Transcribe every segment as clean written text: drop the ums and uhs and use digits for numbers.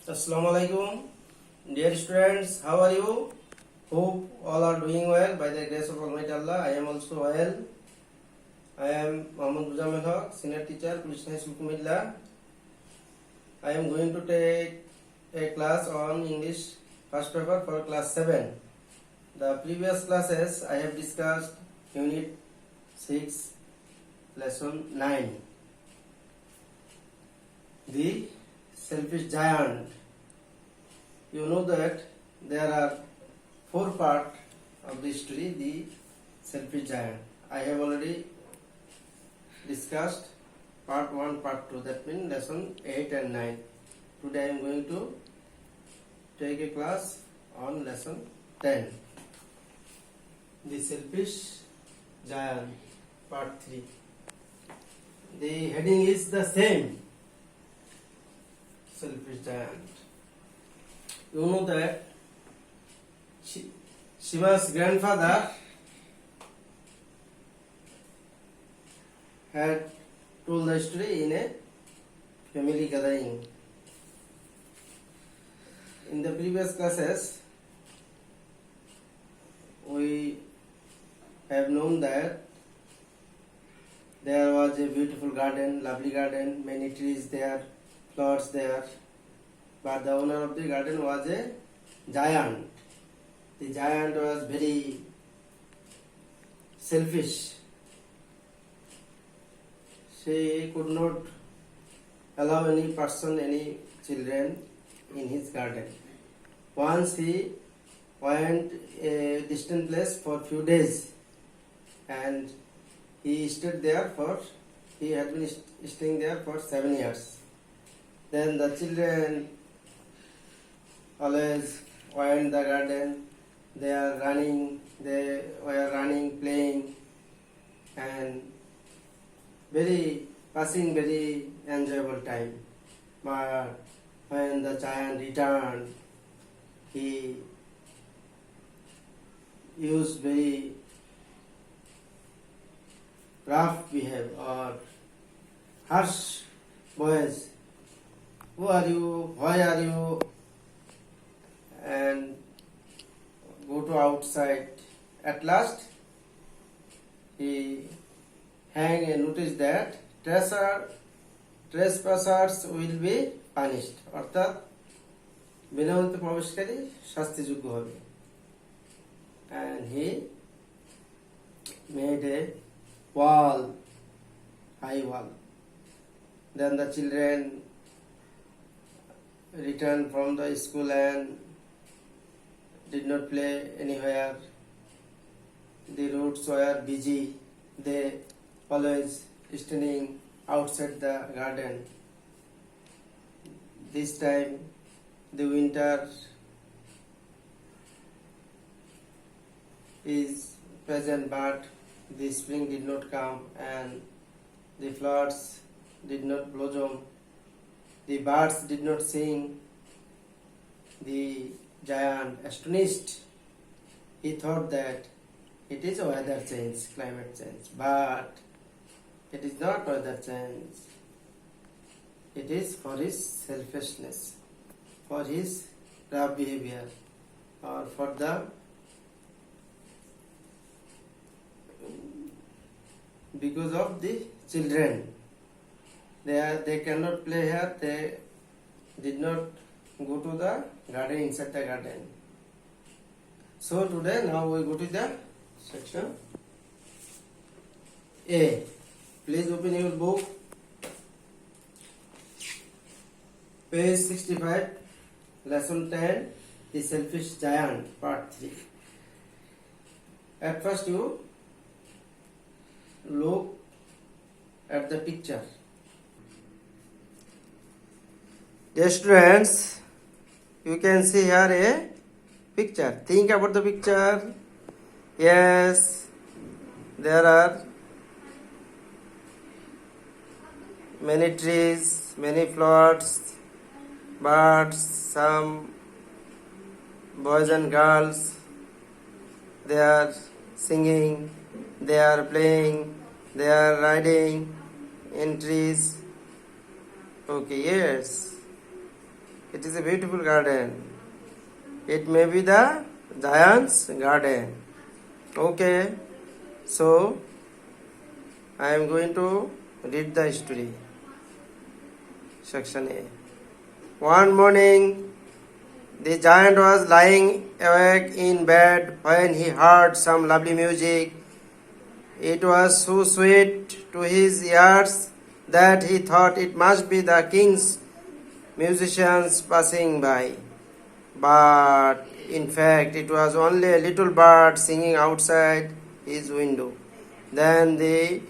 Assalamu alaikum. Dear students, how are you? Hope all are doing well by the grace of Almighty Allah. I am also well. I am Mohammad Muzamil Haq, senior teacher, Police High School, Kumilla. I am going to take a class on English first paper for class 7. The previous classes I have discussed unit 6, lesson 9. The selfish giant. You know that there are 4 parts of the story, the selfish giant. I have already discussed part 1, part 2, that means lesson 8 and 9. Today I am going to take a class on lesson 10. The selfish giant, part 3. The heading is the same. Selfish giant. You know that Shiva's grandfather had told the story in a family gathering. In the previous classes, we have known that there was a beautiful garden, lovely garden, many trees there, flowers there, but the owner of the garden was a giant. The giant was very selfish. She could not allow any person, any children in his garden. Once he went a distant place for few days and he stayed there he had been staying there for 7 years. Then the children always went the garden. They were running, playing, and passing very enjoyable time. But when the giant returned, he used very rough behavior or harsh voice. Who are you? Why are you? And go to outside. At last, he hang a notice that trespassers will be punished. অর্থাৎ বিনামূল্যে প্রবেশকারী শাস্তিযোগ্য হবে. And he made a high wall. Then the children returned from the school and did not play anywhere. The roads were busy. They always standing outside the garden. This time the winter is present, but the spring did not come and the flowers did not blossom. The birds did not sing. The giant, astonished, he thought that it is a weather change, climate change, but it is not weather change. It is for his selfishness, for his rough behavior, or for the because of the children. They cannot play here. They did not go to the garden, inside the garden. So today, now we go to the section A. Please open your book, page 65, lesson 10, The Selfish Giant, part 3. At first you look at the picture. Dear students, you can see here a picture. Think about the picture. Yes, there are many trees, many flowers, birds, some boys and girls. They are singing, they are playing, they are riding in trees. Okay, yes. It is a beautiful garden. It may be the giant's garden. Okay, so I am going to read the story. Section A. One morning, the giant was lying awake in bed when he heard some lovely music. It was so sweet to his ears that he thought it must be the king's musicians passing by. But in fact, it was only a little bird singing outside his window. Then the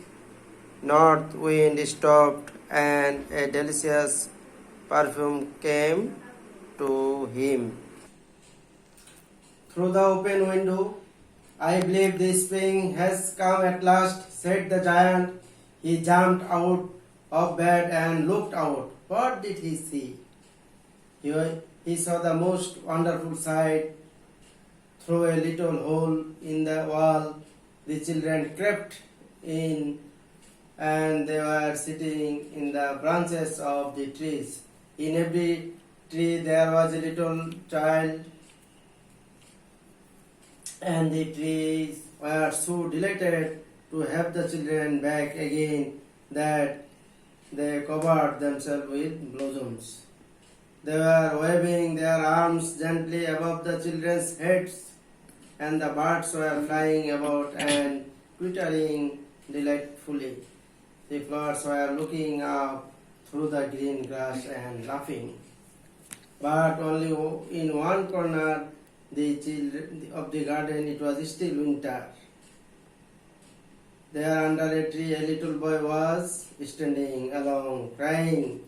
north wind stopped and a delicious perfume came to him. Through the open window, I believe the spring has come at last, said the giant. He jumped out of bed and looked out. What did he see? He saw the most wonderful sight. Through a little hole in the wall, the children crept in, and they were sitting in the branches of the trees. In every tree there was a little child, and the trees were so delighted to have the children back again that they covered themselves with blossoms. They were waving their arms gently above the children's heads, and the birds were flying about and twittering delightfully. The flowers were looking up through the green grass and laughing. But only in one corner of the garden it was still winter. There under a tree a little boy was standing alone, crying.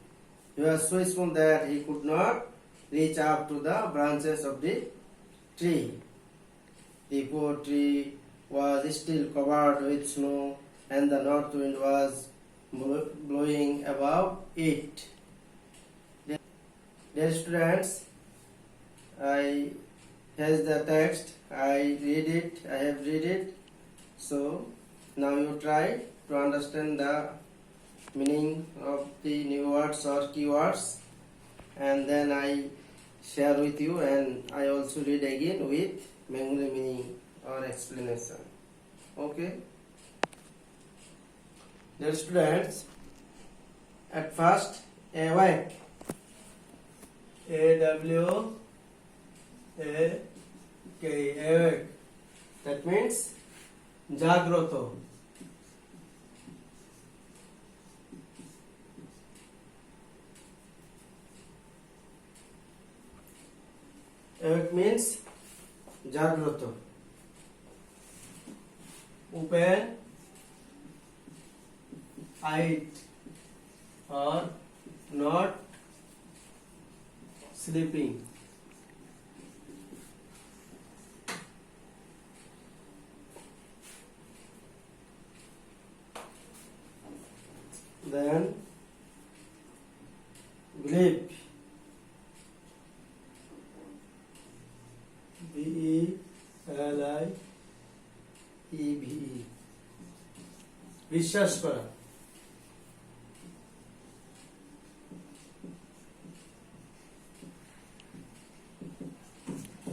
He was so small that he could not reach up to the branches of the tree. The poor tree was still covered with snow, and the north wind was blowing above it. Dear students, I here's the text. I have read it. So now you try to understand the meaning of the new words or keywords, and then I share with you, and I also read again with Bengali meaning or explanation. Okay. Dear students, at first, awake. A-W-A-K, awake. That means Jagroto. Awake means Jagroto. Open eyed or not sleeping. Then believe. B-E-L-I-E-V-E, বিশ্বাস করা।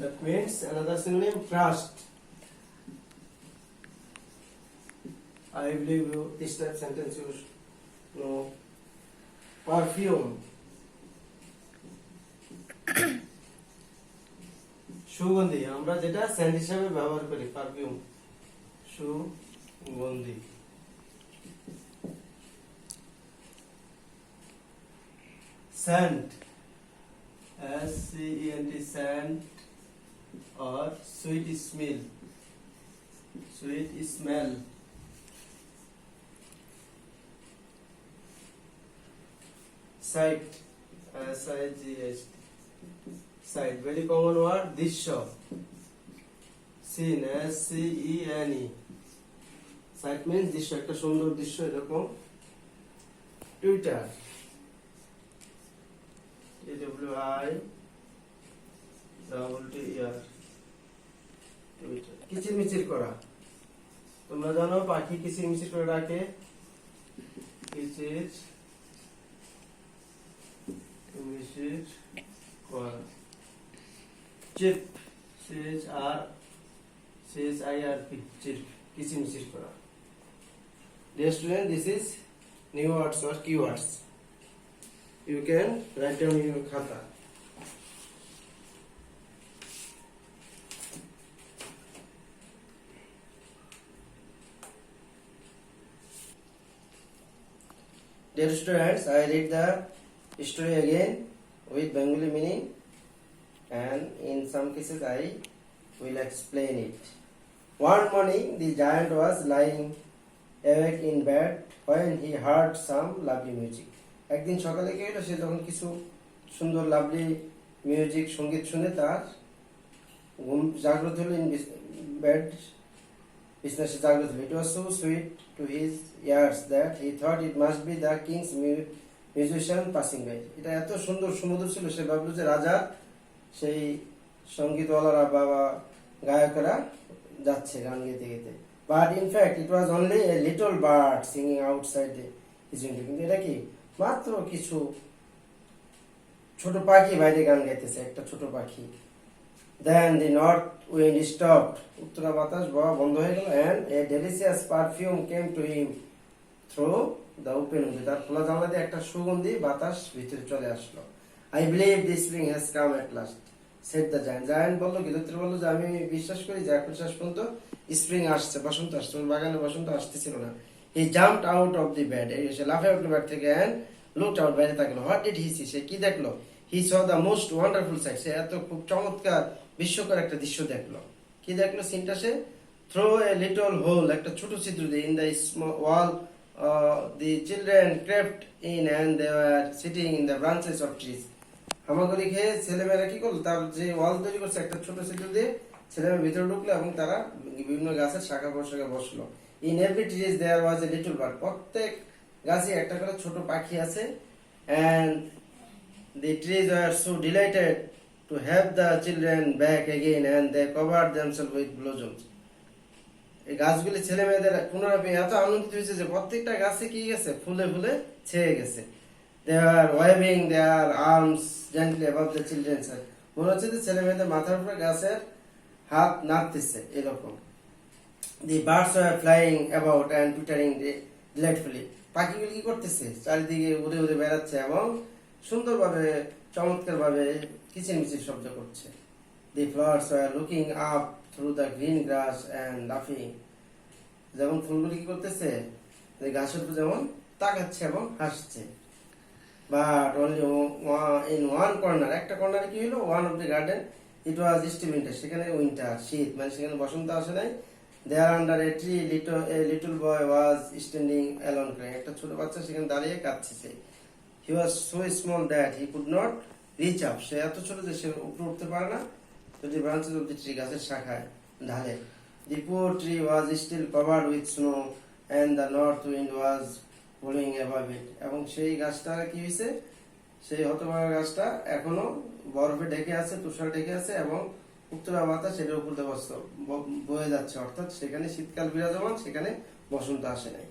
That means another synonym, trust. I believe you this type sentence you know. Perfume. সুগন্ধি, আমরা যেটা Saint হিসেবে ব্যবহার করি, perfume, সুগন্ধি। scent, S-C-E-N-T, scent or sweet smell, sweet smell. Sight, S-I-G-H-T, sight, very common word, দৃশ্য। Scene, S-C-E-N-E, sight means দৃশ্য, একটা সুন্দর দৃশ্য এরকম। Twitter, T-W-I-T-T-E-R, কিচিরমিচির করা। তোমরা জানো পাখি কিচিরমিচির করে ডাকে, কিচির মিচির chirp, chirp, chirp, কিচিরমিচির করা. Dear student, this is new words or keywords. You can write down in your khata. Dear students, I read the story again with Bengali meaning, and in some cases I will explain it. One morning, the giant was lying awake in bed when he heard some lovely music. একদিন সকালে কি হলো, সে যখন কিছু সুন্দর lovely music সঙ্গীত শুনে তার ঘুম জাগ্রত হলো। ইন বেড, বিছানায় সে জাগ্রত হলো। It was so sweet to his ears that he thought it must be the king's musician passing by. এটা এত সুন্দর সুমধুর ছিল, সে ভাবলো যে রাজা সেই সঙ্গীতওয়ালারা বা গায়করা যাচ্ছে গান গেতে গেতে। But in fact it was only a little bird singing outside his window. কিন্তু এটা কি মাত্র কিছু ছোট পাখি বাইরে গান গাইতেছে, একটা ছোট পাখি। Then the north wind stopped. Uttara বাতাস বওয়া বন্ধ হয়ে গেল, and a delicious perfume came to him through the open window. তার খোলা জানলা দিয়ে একটা সুগন্ধি বাতাস ভিতরে চলে আসলো। I believe the spring has come at last, said the giant. Giant বলল, গিরত্রি বলল যে আমি বিশ্বাস করি যে এখন শেষ পর্যন্ত স্প্রিং আসছে, বসন্ত আসছে। বাগানে বসন্ত আসতেছিল না। He jumped out of the bed. সে লাফে উঠলো বেড থেকে and looked out, বাইরে তাকালো। What did he see? সে কি দেখলো? He saw the most wonderful sight. সে এত খুব চমৎকার বিস্ময়কর একটা দৃশ্য দেখলো। কি দেখলো সিনটা সে? Through a little hole, একটা ছোট ছিদ্র দিয়ে, in the small wall, the children crept in and they were sitting in the branches of trees. হামাগুড়ি খেয়ে ছেলেমেয়েরা কি করলো, তার যে ওয়াল তৈরি করছে একটা ছোট ছিদ্র দিয়ে ছেলেমেয়ের ভিতরে ঢুকলো এবং তারা বিভিন্ন গাছের শাখা প্রশাখা বসলো। In every tree there was a little bird. প্রত্যেক গাছে একটা করে ছোট পাখি আছে। And the trees were so delighted to have the children back again, and they covered themselves with blossoms. এই গাছগুলি ছেলে মেয়েদের পুনরায় পেয়ে এত আনন্দিত হয়েছে যে প্রত্যেকটা গাছে কি গেছে, ফুলে ফুলে ছেয়ে গেছে। They were waving their arms gently above the children's head. মনে হচ্ছে যে ছেলে মেয়েদের মাথার উপরে গাছের হাত নাড়তেছে এরকম। The birds were flying about and twittering delightfully. পাখিগুলি কি করতেছে, চারিদিকে উড়ে উড়ে বেড়াচ্ছে এবং সুন্দরভাবে চমৎকারভাবে কিচিরমিচির শব্দ করছে। The flowers were looking up through the green grass and laughing. যেমন ফুলগুলি কি করতেছে, গাছের উপর যেমন তাকাচ্ছে এবং হাসছে। But only in one corner, একটা কর্নারে কি হলো, one of the garden, it was still winter. সেখানে উইন্টার, শীত, মানে সেখানে বসন্ত আসে নাই। There under a tree, a little boy was standing alone crying. একটা ছোট বাচ্চা সেখানে দাঁড়িয়ে কাঁদছে। He was so small that he could not reach up. সে এত ছোট যে সে উপরে উঠতে পারে না। তো the branches of the tree, গাছের শাখায় ঢালে। The poor tree was still covered with snow, and the north wind was blowing above it. এবং সেই গাছটা কি হয়েছে, সেই হতভাগা গাছটা এখনো বরফে ঢেকে আছে, তুষার ঢেকে আছে এবং উত্তরা বাতাস সেটার উপর দিয়ে বয়ে যাচ্ছে, অর্থাৎ সেখানে শীতকাল বিরাজমান, সেখানে বসন্ত আসে নাই।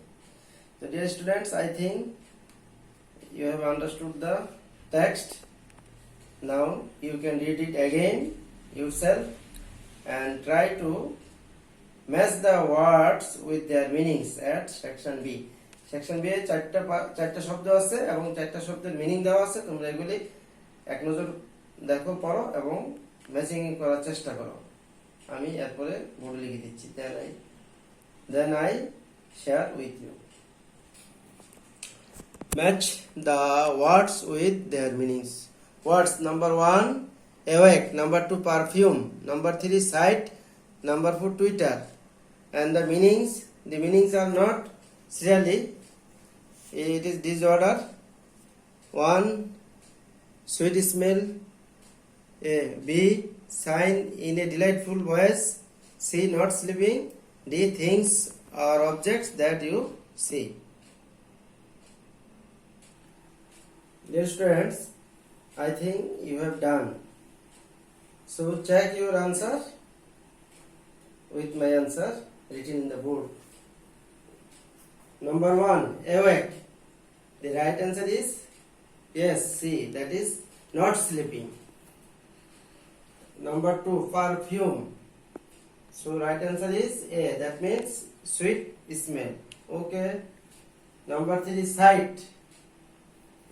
So dear students, I think you have understood the text. Now you can read it again yourself and try to match the words with their meanings at section B. Section B এ চারটা শব্দ আছে এবং চারটা শব্দের meaning দেওয়া আছে। তোমরা এগুলি এক নজর দেখো, পড়ো এবং ম্যাচিং করার চেষ্টা করো। আমি এরপরে বোর্ডে লিখে দিচ্ছি। Then I share with you. Match the words with their meanings. Words: number 1, awake; number 2, perfume; number 3, sight; number 4, Twitter. And the meanings are not serially, it is disorder. 1, sweet smell; B, sign in a delightful voice; C, not sleeping; D, things or objects that you see. Dear students, I think you have done. So check your answer with my answer written in the board. Number 1, awake. The right answer is yes, C, that is not sleeping. Number 2, perfume. So right answer is A. That means sweet smell. Okay. Number 3, sight.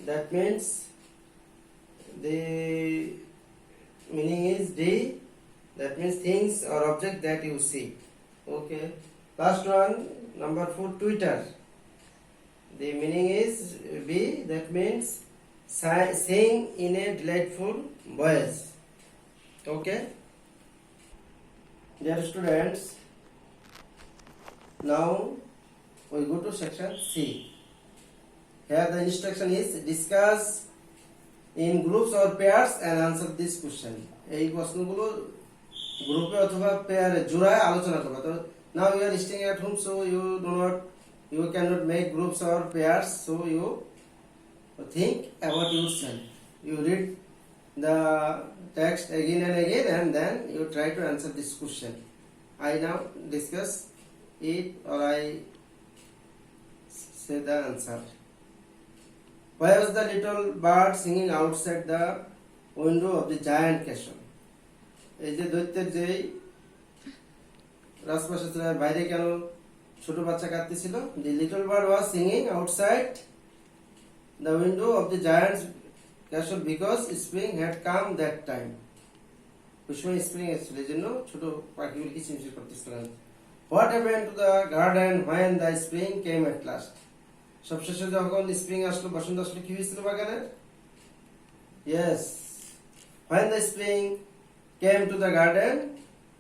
That means the meaning is D. That means things or object that you see. Okay. Last one, number 4, Twitter. The meaning is B. That means saying in a delightful voice. Okay. Dear students, now we go to section C. Here the instruction is discuss in groups or pairs and answer this question. এই প্রশ্নগুলো গ্রুপে অথবা পেয়ারে জোড়ায় আলোচনা করবে। তো now you are staying at home, so you cannot make groups or pairs, so you think about yourself. You read the text again and again and then you try to answer this question. I now discuss it or I say the answer. Why was the little bird singing outside the window of the giant castle? এই যে দৈত্যের যেই রাজপ্রাসাদের বাইরে কেন ছোট বাচ্চা কাঁদতেছিল? The little bird was singing outside the window of the giant's castle because spring had come that time. ওই সময় স্প্রিং এসেছিল, এই জন্য ছোট পাখিগুলো কিচিরমিচির করতেছিলেন। What happened to the garden when the spring came at last? সবশেষে যখন স্প্রিং আসলো, বসন্ত আসলো, কি হয়েছিল বাগানের? Yes. When the spring came to the garden,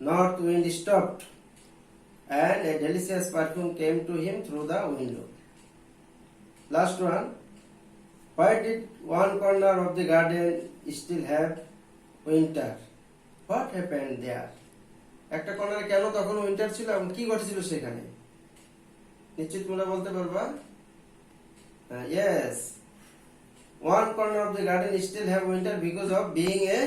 north wind stopped and a delicious perfume came to him through the window. Last one. Why did one corner of the garden still have winter? What happened there? একটা কর্নারে কেন তখন winter ছিল এবং কি ঘটেছিল সেখানে? নিশ্চিত তোমরা বলতে পারবা? Yes. One corner of the garden still have winter because of being a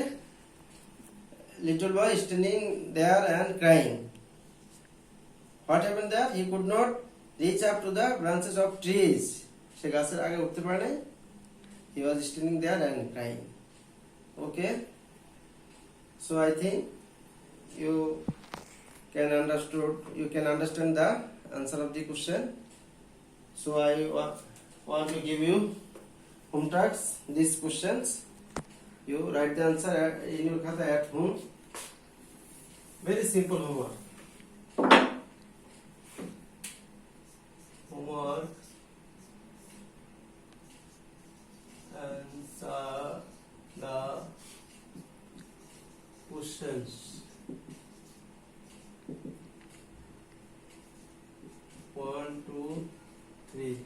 little boy standing there and crying. What happened there? He could not reach up to the branches of trees. সে গাছের আগে উঠতে পারে নাই। He was standing there and crying. Okay. So I think you can understand the answer of the question. So I want to give you home tasks, these questions. You write the answer in your khata at home. Very simple homework. Answer the questions. One, two, three.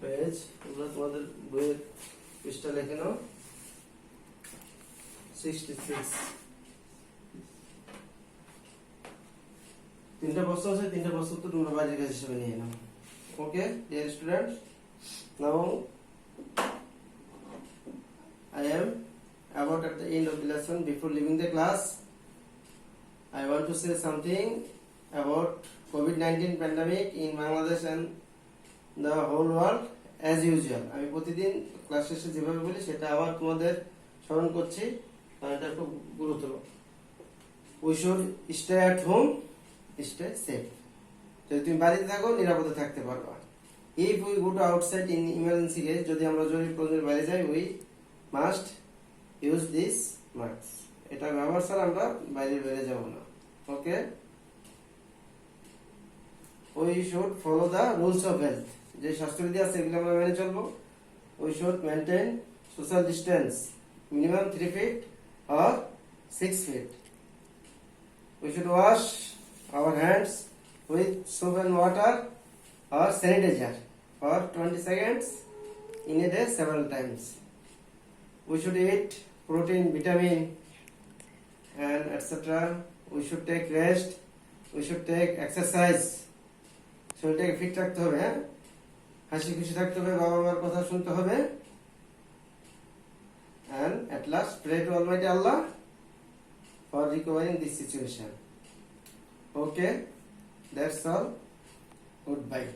Page তোমরা তোমাদের বইয়ের পৃষ্ঠা লিখে নাও 66 তিনটা প্রশ্ন আছে তিনটা প্রশ্ন তো তোমরা বাড়ির কাজ হিসেবে নিয়ে নাও okay dear students now I am about at the end of the lesson. Before leaving the class I want to say something about COVID-19 pandemic in Bangladesh and the whole world as usual. আমি প্রতিদিন class শেষে যেভাবে বলি সেটা আবার তোমাদের স্মরণ করছি, কারণ এটা খুব গুরুত্বপূর্ণ। We should stay at home, stay safe. যদি তুমি বাড়িতে থাকো নিরাপদে থাকতে পারবা। If we go to outside in emergency case, যদি আমরা জরুরি প্রয়োজনে বাইরে যাই, we must use this mask. এটা ব্যবহার ছাড়া আমরা বাইরে বেরিয়ে যাব না। ওকে, we should follow the rules of health. যে স্বাস্থ্যবিধি আছে এগুলো আমরা মেনে চলবো। We should maintain social distance minimum 3 feet or 6 feet. We should wash our hands with soap and water or sanitizer for 20 seconds in a day several times. We should eat protein, vitamin and etc. We should take rest. We should take exercise. শরীরটাকে fit রাখতে হবে, হ্যাঁ, হাসি খুশি থাকতে হবে, বাবা মার কথা শুনতে হবে, and at last pray to Almighty Allah for recovering this situation. Okay, that's all. Goodbye.